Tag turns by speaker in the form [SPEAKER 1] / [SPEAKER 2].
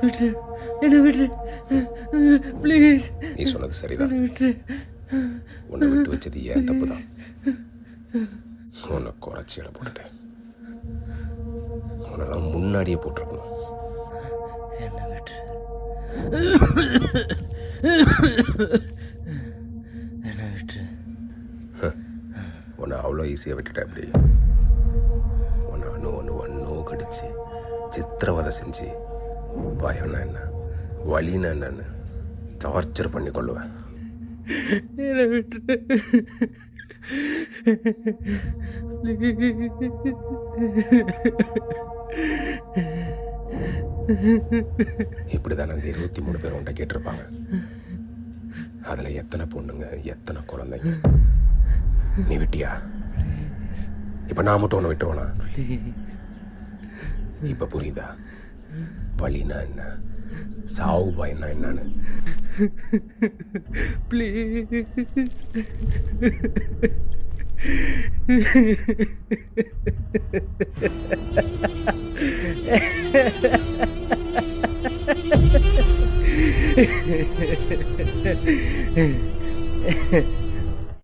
[SPEAKER 1] விட்டுரு, என்ன விட்டுரு ப்ளீஸ்.
[SPEAKER 2] நீ சொன்னது சரிதான்.
[SPEAKER 1] விட்டுரு.
[SPEAKER 2] உன்னை விட்டு வச்சது ஏன் தப்பு தான். உன்னை குறைச்சி இட போட்டுட்டேன். உன்னெல்லாம் முன்னாடியே போட்டிருக்கணும்.
[SPEAKER 1] என்ன விட்டுரு, என்ன விட்டுரு.
[SPEAKER 2] உன்னை அவ்வளோ ஈஸியாக விட்டுட்டேன். அப்படி உன்னை ஒன்று கடிச்சு சித்திரவதை செஞ்சு பயம்னா என்ன, வலின்னா என்னன்னு டார்ச்சர் பண்ணி கொள்ளுவேன்.
[SPEAKER 1] என்ன விட்டுரு
[SPEAKER 2] இப்படிதான் அந்த 23 பேர் உன்ட்ட கேட்டிருப்பாங்க. அதில் எத்தனை பொண்ணுங்க, எத்தனை குழந்தைங்க. நீ விட்டியா? இப்போ நான் மட்டும் ஒன்று விட்டுருவேனா? இப்போ புரியுதா வலினா என்ன, சாவு பயம்னா என்னன்னு?
[SPEAKER 1] ப்ளீஸ்.